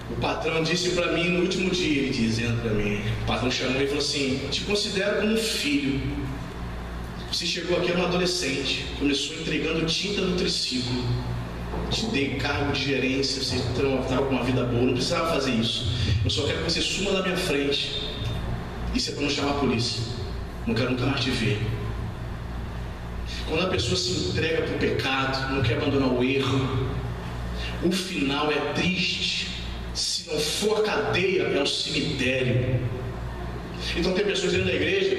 O patrão disse para mim no último dia, ele dizendo para mim, o patrão chamou e falou assim: te considero como um filho. Você chegou aqui, era um adolescente, começou entregando tinta no triciclo, te dei cargo de gerência, você estava com uma vida boa, não precisava fazer isso. Eu só quero que você suma da minha frente. Isso é para não chamar a polícia. Não quero nunca mais te ver. Quando a pessoa se entrega para o pecado, não quer abandonar o erro, o final é triste. Se não for a cadeia, é o cemitério. Então tem pessoas dentro da igreja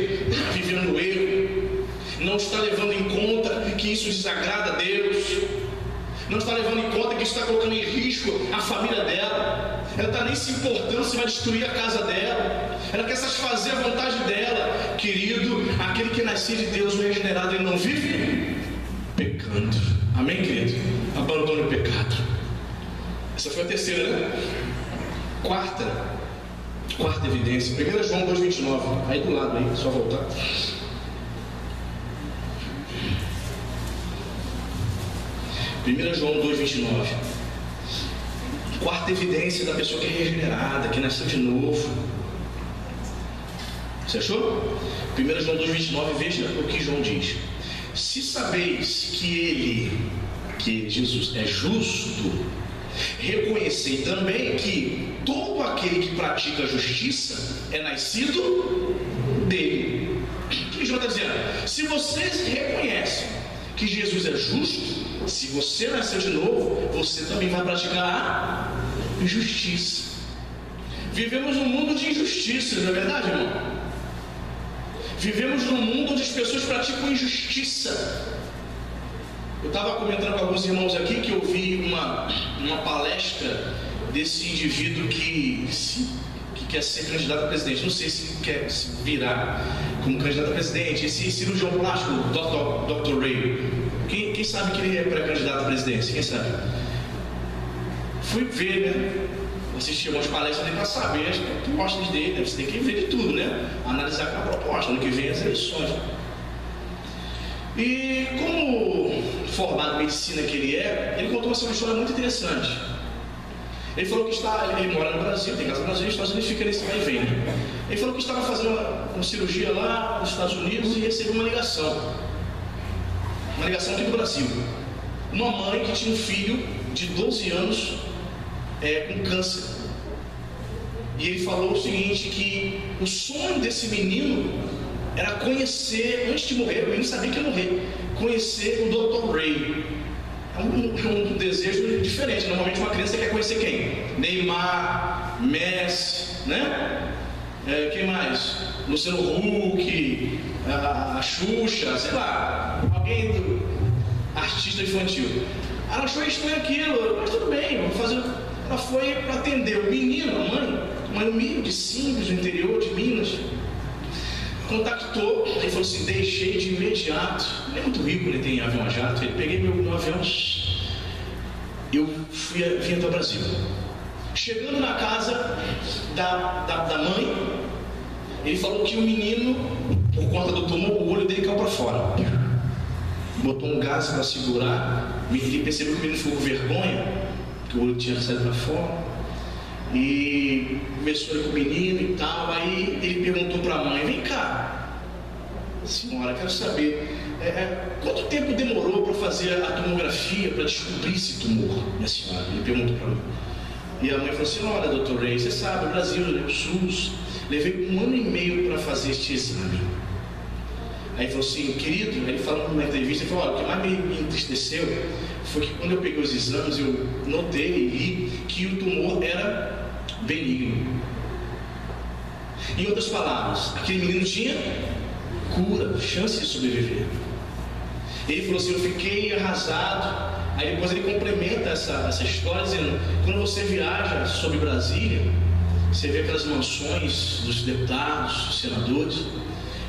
vivendo no erro, não está levando em conta que isso desagrada a Deus, não está levando em conta que isso está colocando em risco a família dela. Ela está nem se importando se vai destruir a casa dela. Ela quer satisfazer a vontade dela. Querido, aquele que nasceu de Deus, o regenerado, ele não vive pecando. Amém, querido? Abandone o pecado. Essa foi a terceira, né? Quarta evidência, 1 João 2,29. Aí do lado, aí, só voltar. João 2,29. Quarta evidência da pessoa que é regenerada, que nasceu de novo. Você achou? 1 João 2,29, veja o que João diz: se sabeis que Jesus é justo, reconhecei também que todo aquele que pratica a justiça é nascido dele. O que João está dizendo? Se vocês reconhecem que Jesus é justo, se você nasceu de novo, você também vai praticar a justiça. Vivemos num mundo de injustiças, não é verdade, irmão? Vivemos num mundo onde as pessoas praticam injustiça. Eu estava comentando com alguns irmãos aqui que eu vi uma palestra desse indivíduo que quer ser candidato a presidente. Não sei se quer se virar como candidato a presidente. Esse cirurgião plástico, Dr. Ray. Quem sabe que ele é pré-candidato à presidência? Quem sabe? Fui ver, né? Assisti algumas palestras dele para saber as propostas dele. Você tem que ver de tudo, né? Analisar a proposta. Ano que vem as eleições. E como formado em medicina que ele contou uma história muito interessante. Ele falou que ele mora no Brasil, tem casa no Brasil, nos Estados Unidos, fica nesse vai e vem, né? Ele falou que estava fazendo uma cirurgia lá nos Estados Unidos e recebeu uma ligação aqui do Brasil. Uma mãe que tinha um filho de 12 anos com câncer. E ele falou o seguinte, que o sonho desse menino era conhecer, antes de morrer, o menino sabia que ia morrer, conhecer o Dr. Ray. É um desejo diferente. Normalmente uma criança quer conhecer quem? Neymar, Messi, né? Quem mais? Luciano Huck, a Xuxa, sei lá, alguém do artista infantil. Ela achou estranho aquilo, mas tudo bem, vamos fazer. Ela foi para atender o menino, a mãe humilde, simples, do interior de Minas. contactou, ele falou assim, deixei de imediato. Ele é muito rico, ele tem avião a jato. Ele peguei meu avião, eu vim até o Brasil. Chegando na casa da mãe, ele falou que o menino, por conta do tumor, o olho dele caiu para fora. Botou um gás para segurar. Ele percebeu que o menino ficou com vergonha, que o olho tinha saído para fora. E começou com o menino e tal. Aí ele perguntou para a mãe: vem cá, senhora, quero saber quanto tempo demorou para fazer a tomografia, para descobrir esse tumor, minha senhora? Ele perguntou para mim. E a mãe falou assim: olha, doutor Rey, você sabe, o Brasil, o SUS, levei 1 ano e meio para fazer este exame. Aí ele falou assim: querido, ele falou numa entrevista, ele falou: olha, o que mais me entristeceu foi que quando eu peguei os exames, eu notei e li que o tumor era benigno. Em outras palavras, aquele menino tinha cura, chance de sobreviver. Ele falou assim: eu fiquei arrasado. Aí depois ele complementa essa história dizendo: quando você viaja sobre Brasília, você vê aquelas mansões dos deputados, dos senadores.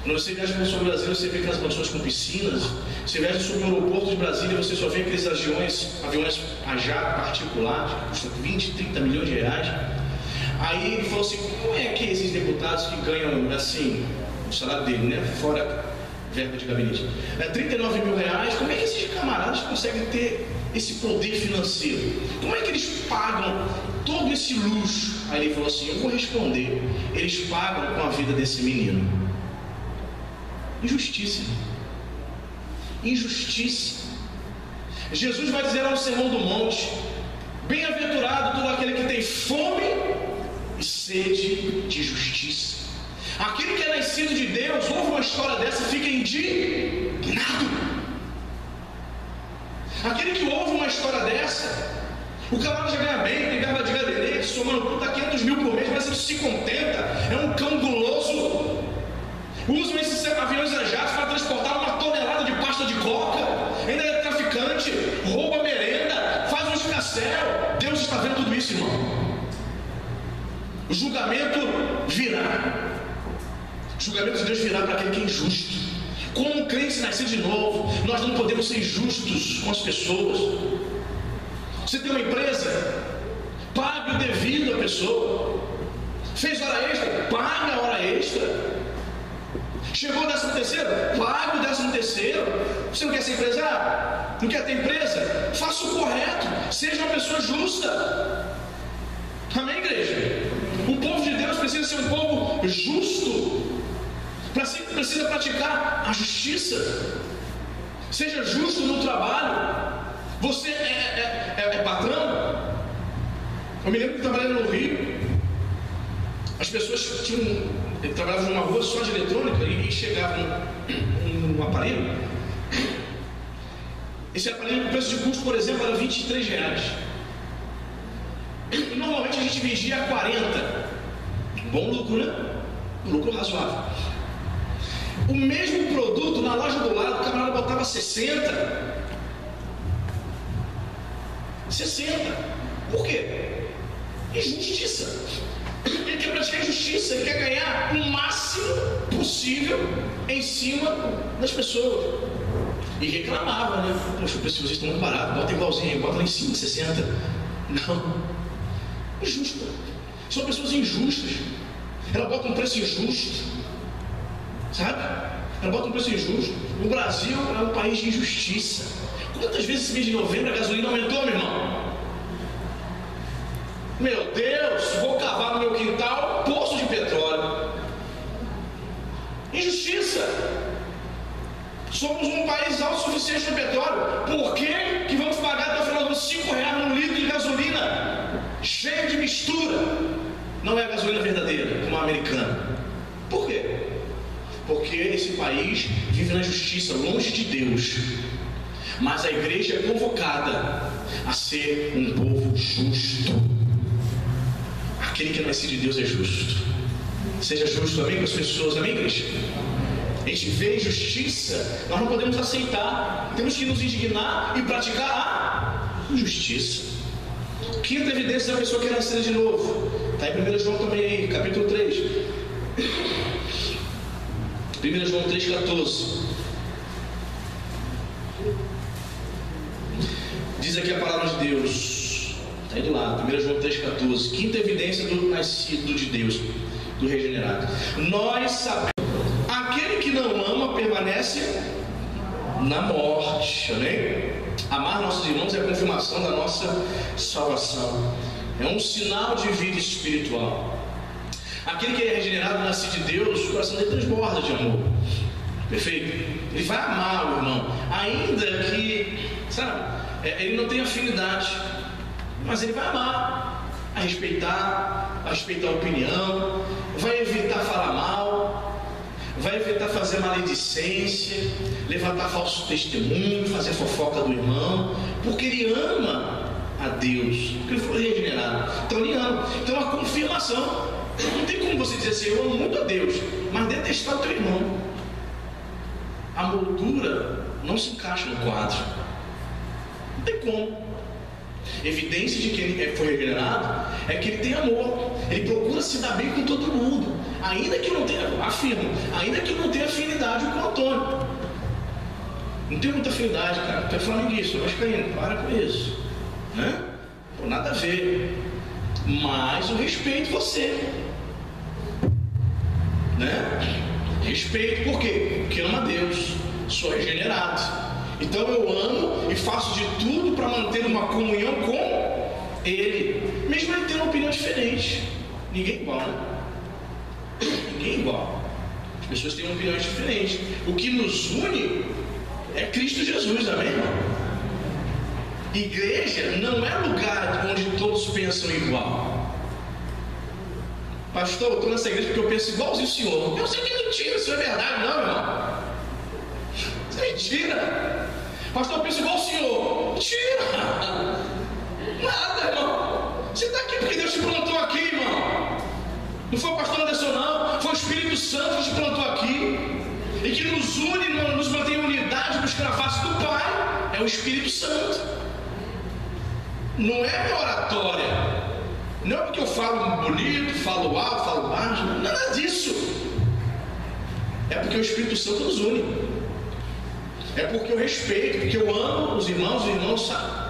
Quando você viaja sobre Brasília, você vê aquelas mansões com piscinas. Você viaja sobre o aeroporto de Brasília, você só vê aqueles aviões a jato particular, que custam 20, 30 milhões de reais. Aí ele falou assim: como é que esses deputados que ganham assim, o salário dele, né, fora verba de gabinete, 39 mil reais, como é que esses camaradas conseguem ter esse poder financeiro? Como é que eles pagam todo esse luxo? Aí ele falou assim: eu vou responder, eles pagam com a vida desse menino. Injustiça. Injustiça. Jesus vai dizer lá no Sermão do Monte: bem-aventurado todo aquele que tem fome e sede de justiça. Aquele que é nascido de Deus, ouve uma história dessa, fica indignado. Aquele que ouve uma história dessa, o camarada já ganha bem, tem verba de gabinete, somando tudo, dá 500 mil por mês, mas ele se contenta, é um cão guloso. Usam esses aviões a jato para transportar 1 tonelada de pasta de coca, ainda é traficante, rouba merenda, faz um escarcéu. Deus está vendo tudo isso, irmão. O julgamento virá. O julgamento de Deus virá para aquele que é injusto. Como crente nascido de novo, nós não podemos ser injustos com as pessoas. Você tem uma empresa, pague o devido à pessoa. Fez hora extra, pague a hora extra. Chegou o 13º, pague o 13º. Você não quer ser empresário? Não quer ter empresa? Faça o correto, seja uma pessoa justa. Amém, igreja? O povo de Deus precisa ser um povo justo. Precisa praticar a justiça. Seja justo no trabalho. Você é patrão? Eu me lembro que trabalhando no Rio, as pessoas trabalhavam numa rua só de eletrônica e chegavam um aparelho. Esse aparelho, o preço de custo, por exemplo, era R$23. E normalmente a gente vendia a 40. Bom lucro, né? Um lucro razoável. O mesmo produto na loja do lado, o camarada botava 60. Por quê? Injustiça. Ele quer praticar injustiça, ele quer ganhar o máximo possível em cima das pessoas. E reclamava, né? Poxa, o preço de vocês estão muito barato, bota igualzinho, bota lá em cima, 60. Não. Injusto. São pessoas injustas. Ela bota um preço injusto. Sabe? Ela bota um preço injusto. O Brasil é um país de injustiça. Quantas vezes esse mês de novembro a gasolina aumentou, meu irmão? Meu Deus, vou cavar no meu quintal poço de petróleo. Injustiça. Somos um país autossuficiente no petróleo. Por que vamos pagar até o final do ano R$5 num litro de gasolina cheio de mistura? Não é a gasolina verdadeira, como a americana. Por quê? Porque esse país vive na justiça, longe de Deus. Mas a igreja é convocada a ser um povo justo. Aquele que é nascido de Deus é justo. Seja justo, amém, com as pessoas, amém, igreja? A gente vê injustiça, nós não podemos aceitar. Temos que nos indignar e praticar a justiça. Quinta evidência da pessoa que é nascida de novo. Está em 1 João também aí, capítulo 3. 1 João 3,14. Diz aqui a palavra de Deus. Está aí do lado. 1 João 3,14. Quinta evidência do nascido de Deus, do regenerado. Nós sabemos. Aquele que não ama permanece na morte. Amém? Amar nossos irmãos é a confirmação da nossa salvação. É um sinal de vida espiritual. Aquele que é regenerado, nascido de Deus, o coração dele transborda de amor. Perfeito? Ele vai amar o irmão, ainda que, sabe, ele não tenha afinidade, mas ele vai amar, a respeitar a opinião, vai evitar falar mal, vai evitar fazer maledicência, levantar falso testemunho, fazer fofoca do irmão, porque ele ama a Deus, porque ele foi regenerado. Então ele ama. Então a confirmação, não tem como você dizer assim, eu amo muito a Deus, mas detestar o teu irmão. A moldura não se encaixa no quadro. Não tem como. Evidência de que ele foi regenerado é que ele tem amor. Ele procura se dar bem com todo mundo, ainda que não tenha, afirmo, ainda que não tenha afinidade com o Antônio. Não tem muita afinidade, cara. Tu é flamenguista, eu acho que ainda, para com isso, né? Pô, nada a ver. Mas eu respeito você, né? Respeito, por quê? Porque amo a Deus, sou regenerado. Então eu amo e faço de tudo para manter uma comunhão com Ele, mesmo ele tendo uma opinião diferente. Ninguém é igual, né? Ninguém é igual. As pessoas têm opiniões diferentes. O que nos une é Cristo Jesus, amém, irmão? Igreja não é lugar onde todos pensam igual. Pastor, eu estou nessa igreja porque eu penso igualzinho o senhor. Eu sei que é mentira, isso é verdade, não, irmão. Isso é mentira. Pastor, eu penso igual o senhor. Mentira. Nada, irmão. Você está aqui porque Deus te plantou aqui, irmão. Não foi o pastor Anderson, não. Foi o Espírito Santo que te plantou aqui. E que nos une, nos mantém em unidade, buscando a face do Pai. É o Espírito Santo. Não é minha oratória. Não é porque eu falo bonito, falo alto, falo baixo, nada disso. É porque o Espírito Santo nos une. É porque eu respeito, porque eu amo os irmãos sabem.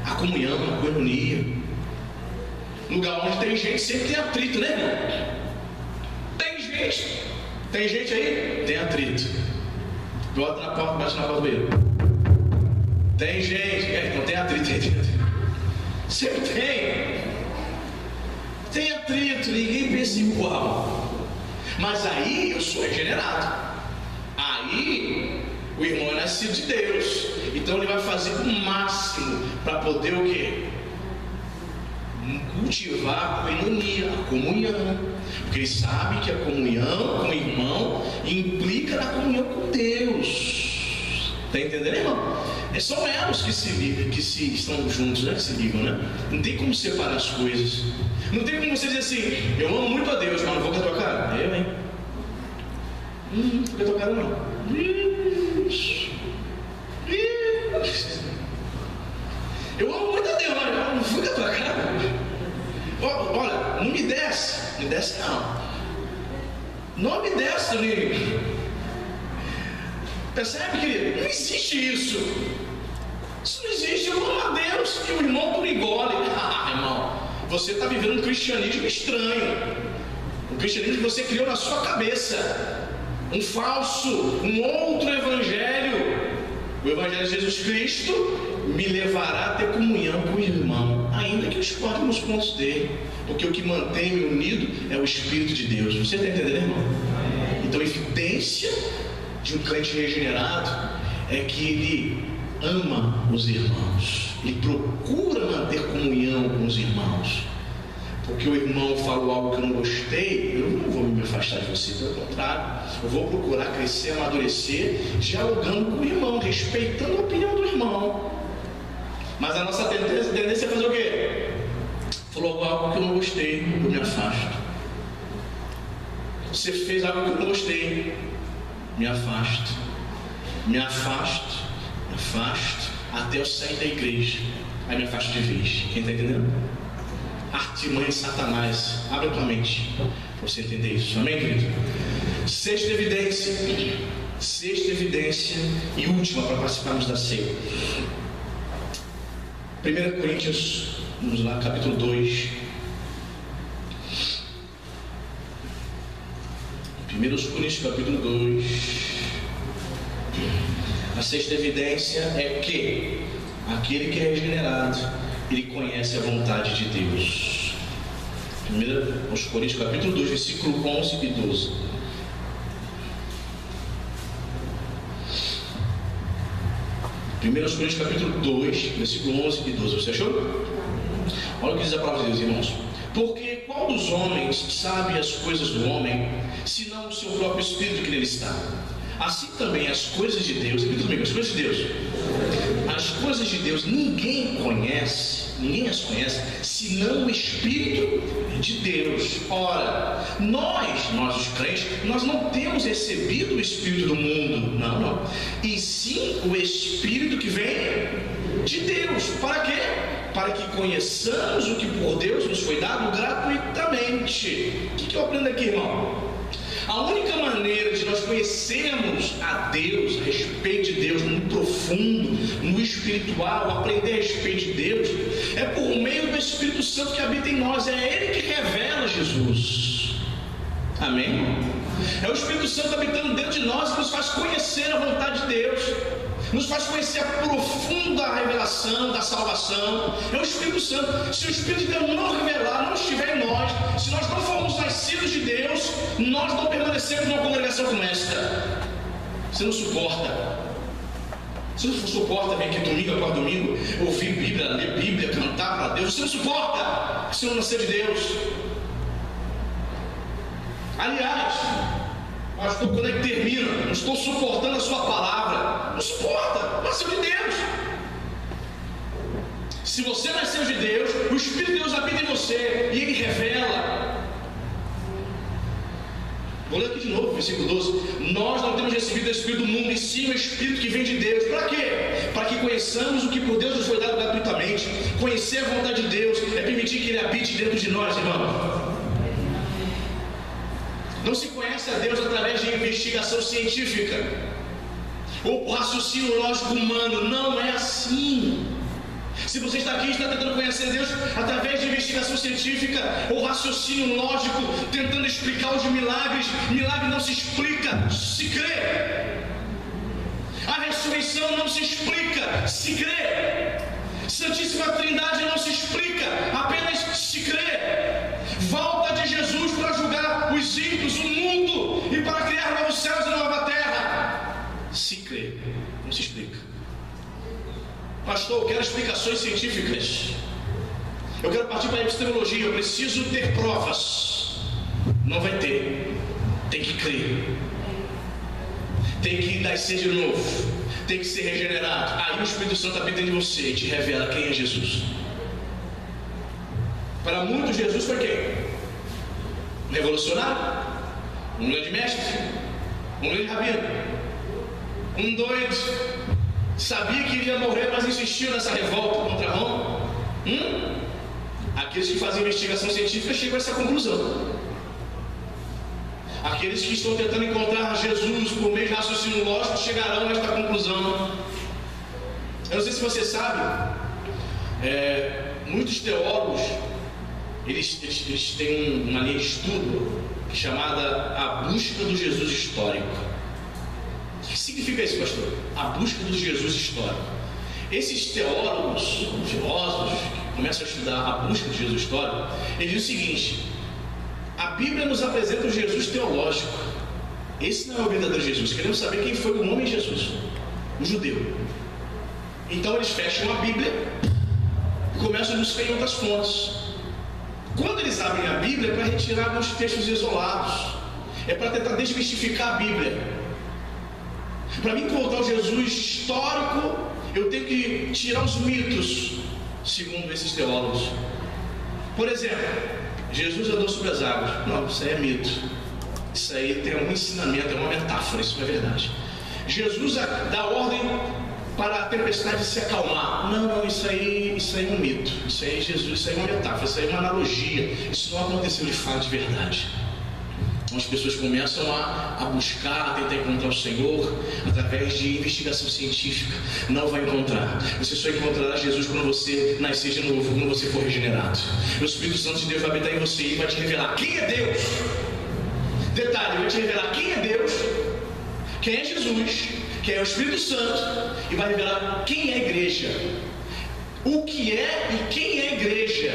A comunhão, a coinonia. Lugar onde tem gente, sempre tem atrito, né, irmão? Tem gente aí? Tem atrito. Bota na porta, bate na porta do banheiro. Tem gente, não tem atrito. Sempre tem. Tem atrito, ninguém pensa igual. Mas aí eu sou regenerado. Aí o irmão é nascido de Deus. Então ele vai fazer o máximo para poder o quê? Cultivar a coinonia, a comunhão. Porque ele sabe que a comunhão com o irmão implica na comunhão com Deus. Está entendendo, irmão? São elos que se estão juntos, né? Que se ligam, né? Não tem como separar as coisas. Não tem como você dizer assim, eu amo muito a Deus, mas não vou com a tua cara. Eu, hein? Não vou com a tua cara, não. Eu amo muito a Deus, mas não vou com a tua cara. Olha, não me desce. Me desce, não. Não me desce, amigo. Percebe, querido? Não existe isso. Isso não existe. Eu amo a Deus e o irmão por engole. Irmão, você está vivendo um cristianismo estranho. Um cristianismo que você criou na sua cabeça. Um falso, um outro evangelho. O evangelho de Jesus Cristo me levará a ter comunhão com o irmão, ainda que eu discorde nos pontos dele. Porque o que mantém-me unido é o Espírito de Deus. Você está entendendo, irmão? Então, evidência de um crente regenerado é que ele ama os irmãos, ele procura manter comunhão com os irmãos. Porque o irmão falou algo que eu não gostei, eu não vou me afastar de você, pelo contrário, eu vou procurar crescer, amadurecer, dialogando com o irmão, respeitando a opinião do irmão. Mas a nossa tendência é fazer o quê? Falou algo que eu não gostei, eu me afasto. Você fez algo que eu não gostei, me afasto, até eu sair da igreja. Aí me afasto de vez. Quem está entendendo? Artimanha de Satanás. Abre a tua mente para você entender isso. Amém, querido? Sexta evidência e última para participarmos da ceia. 1 Coríntios, vamos lá, capítulo 2. 1 Coríntios, capítulo 2. A sexta evidência é que aquele que é regenerado, ele conhece a vontade de Deus. 1 Coríntios, capítulo 2, versículo 11 e 12. 1 Coríntios, capítulo 2, versículo 11 e 12. Você achou? Olha o que diz a palavra de Deus, irmãos. Porque qual dos homens sabe as coisas do homem, senão o seu próprio espírito que nele está? Assim também as coisas de Deus, repita comigo, as coisas de Deus. As coisas de Deus ninguém as conhece, senão o Espírito de Deus. Ora, nós os crentes, nós não temos recebido o Espírito do mundo, não, e sim o Espírito que vem de Deus. Para quê? Para que conheçamos o que por Deus nos foi dado gratuitamente. O que eu aprendo aqui, irmão? A única maneira de nós conhecermos a Deus, a respeito de Deus, no profundo, no espiritual, aprender a respeito de Deus, é por meio do Espírito Santo que habita em nós. É Ele que revela Jesus. Amém? É o Espírito Santo habitando dentro de nós que nos faz conhecer a vontade de Deus, nos faz conhecer a profunda revelação da salvação. É o Espírito Santo. Se o Espírito de Deus não revelar, não estiver em nós, se nós não formos nascidos de Deus, nós não permanecemos numa congregação como esta. Você não suporta. Você não suporta vir aqui domingo após domingo, ouvir Bíblia, ler Bíblia, cantar para Deus. Você não suporta se não nascer de Deus. Aliás, pastor, quando é que termina? Não estou suportando a sua palavra. Não suporta, nasceu de Deus. Se você nasceu de Deus, o Espírito de Deus habita em você e Ele revela. Vou ler aqui de novo, versículo 12. Nós não temos recebido o Espírito do mundo, e sim o Espírito que vem de Deus. Para quê? Para que conheçamos o que por Deus nos foi dado gratuitamente. Conhecer a vontade de Deus é permitir que Ele habite dentro de nós, irmão. Não se conhece a Deus através de investigação científica ou por raciocínio lógico humano. Não é assim. Se você está aqui e está tentando conhecer Deus através de investigação científica ou raciocínio lógico, tentando explicar os milagres, milagre não se explica, se crê. A ressurreição não se explica, se crê. Santíssima Trindade não se explica, apenas se crê. Volta de Jesus para julgar os ímpios, o mundo, e para criar novos céus e nova terra. Se crê, não se explica. Pastor, eu quero explicações científicas. Eu quero partir para a epistemologia. Eu preciso ter provas. Não vai ter. Tem que crer. Tem que nascer de novo. Tem que ser regenerado. Aí o Espírito Santo habita em você e te revela quem é Jesus. Para muitos, Jesus foi quem? Um revolucionário? Um grande mestre? Um grande rabino? Um doido? Sabia que iria morrer, mas insistiu nessa revolta contra Roma? Aqueles que fazem investigação científica chegam a essa conclusão. Aqueles que estão tentando encontrar Jesus por meio de raciocínio lógico chegarão a esta conclusão. Eu não sei se você sabe, muitos teólogos eles têm uma linha de estudo chamada a busca do Jesus histórico. O que significa isso, pastor? A busca do Jesus histórico. Esses teólogos, filósofos, que começam a estudar a busca do Jesus histórico, eles dizem o seguinte: a Bíblia nos apresenta o Jesus teológico. Esse não é o verdadeiro Jesus. Queremos saber quem foi o homem Jesus, o judeu. Então eles fecham a Bíblia e começam a buscar em outras fontes. Quando eles abrem a Bíblia, é para retirar alguns textos isolados, é para tentar desmistificar a Bíblia. Para mim encontrar o Jesus histórico, eu tenho que tirar os mitos, segundo esses teólogos. Por exemplo, Jesus andou sobre as águas. Não, isso aí é mito. Isso aí tem um ensinamento, é uma metáfora, isso não é verdade. Jesus dá ordem para a tempestade se acalmar. Não, isso aí é um mito. Isso aí é Jesus, isso aí é uma metáfora, isso aí é uma analogia. Isso não aconteceu de fato, de verdade. As pessoas começam a buscar, a tentar encontrar o Senhor através de investigação científica. Não vai encontrar. Você só encontrará Jesus quando você nascer de novo, quando você for regenerado. O Espírito Santo de Deus vai habitar em você e vai te revelar quem é Deus. Detalhe, vai te revelar quem é Deus, quem é Jesus, quem é o Espírito Santo, e vai revelar quem é a igreja. O que é e quem é a igreja.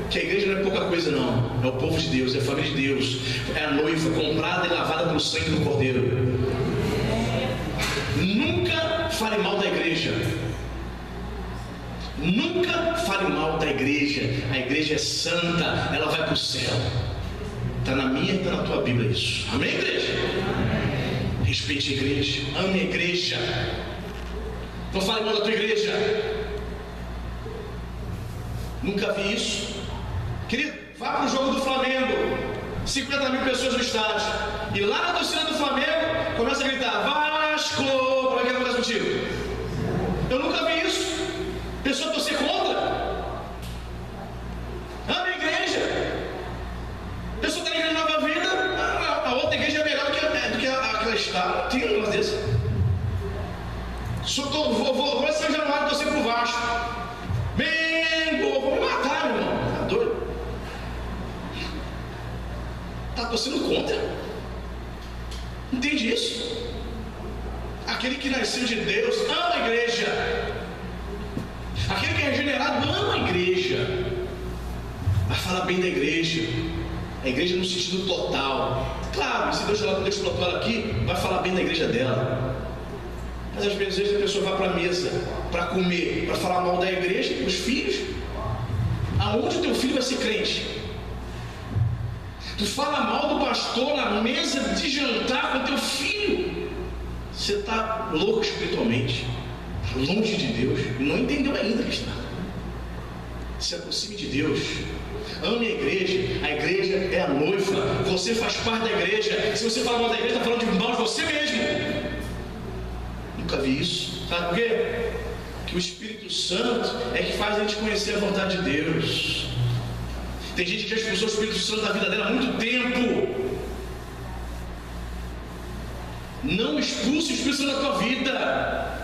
Que a igreja não é pouca coisa não, é o povo de Deus, é a família de Deus, é a noiva comprada e lavada pelo sangue do Cordeiro. Nunca fale mal da igreja. Nunca fale mal da igreja. A igreja é santa, ela vai para o céu. Está na minha e está na tua Bíblia isso. Amém, igreja? Respeite a igreja, ame a igreja. Não fale mal da tua igreja. Nunca vi isso. Querido, vá para o jogo do Flamengo, 50 mil pessoas no estádio, e lá na torcida do Flamengo começa a gritar Vasco. Para que acontece contigo? Eu nunca vi isso. Pessoa torcer contra. Ame a igreja. Pessoa está na igreja Nova Vida, a outra igreja é melhor do que aquela está. Tem um negócio desse. Vou São Januário torcer pro Vasco. Vou me matar, meu irmão. Tá doido? Tá torcendo contra? Entende isso? Aquele que nasceu de Deus ama a igreja. Aquele que é regenerado ama a igreja. Vai falar bem da igreja. A igreja no sentido total. Claro, se Deus botou ela aqui, vai falar bem da igreja dela. Mas às vezes a pessoa vai para a mesa para comer, para falar mal da igreja, dos filhos. Aonde o teu filho vai ser crente? Tu fala mal do pastor na mesa de jantar com teu filho. Você está louco espiritualmente, longe de Deus, e não entendeu ainda que está. Se aproxime de Deus. Ame a igreja é a noiva, você faz parte da igreja. Se você fala mal da igreja, está falando de mal de você mesmo. Nunca vi isso. Sabe por quê? Que o Espírito Santo é que faz a gente conhecer a vontade de Deus. Tem gente que já expulsou o Espírito Santo da vida dela há muito tempo. Não expulse o Espírito Santo da tua vida.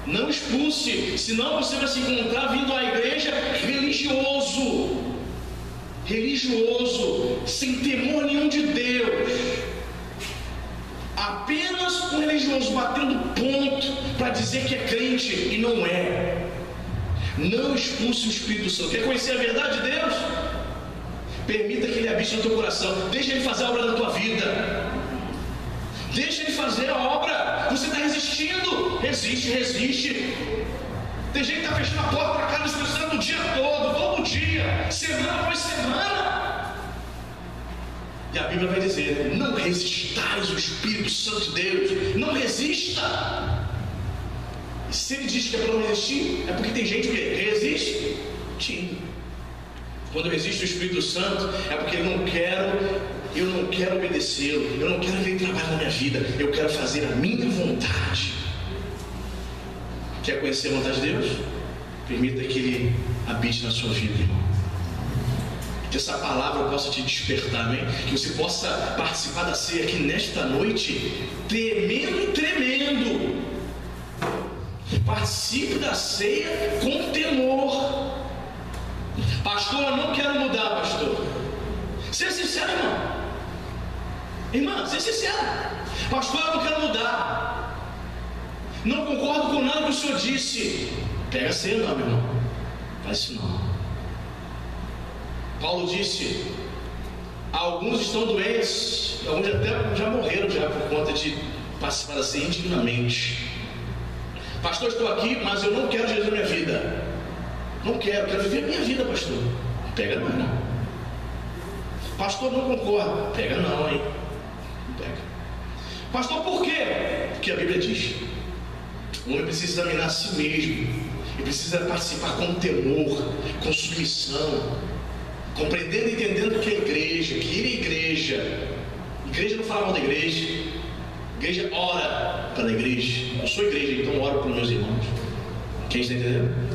Não expulse, senão você vai se encontrar vindo à igreja religioso, sem temor nenhum de Deus, apenas um religioso batendo ponto para dizer que é crente e não é. Não expulse o Espírito Santo. Quer conhecer a verdade de Deus? Permita que Ele habite no teu coração. Deixa Ele fazer a obra da tua vida. Deixa Ele fazer a obra. Você está resistindo. Resiste. Tem gente que está fechando a porta para a cara do Espírito Santo o dia todo dia, semana após semana. E a Bíblia vai dizer: não resistais o Espírito Santo de Deus. Não resista. E se Ele diz que é para não resistir, é porque tem gente que resiste. Quando eu resisto o Espírito Santo, é porque eu não quero obedecê-lo, eu não quero que Ele trabalhe na minha vida, eu quero fazer a minha vontade. Quer conhecer a vontade de Deus? Permita que Ele habite na sua vida, irmão. Que essa palavra possa te despertar, amém? Que você possa participar da ceia aqui nesta noite, tremendo. Participe da ceia com temor. Pastor, eu não quero mudar, pastor. Seja sincero, irmão. Irmã, seja sincero. Pastor, eu não quero mudar. Não concordo com nada que o senhor disse. Pega a ceia não, meu irmão. Faz isso não. Paulo disse: alguns estão doentes, alguns até já morreram já por conta de participar da ceia indignamente. Pastor, estou aqui, mas eu não quero Jesus na minha vida. Não quero viver a minha vida, pastor. Pega não, irmão. Pastor, não concordo. Pega não, hein? Pega. Pastor, por quê? Porque a Bíblia diz: o homem precisa examinar a si mesmo. Ele precisa participar com temor, com submissão, compreendendo e entendendo que é igreja, que ele é igreja. Igreja não fala mal da igreja. Igreja ora pela igreja. Eu sou igreja, então oro pelos meus irmãos. Quem está entendendo?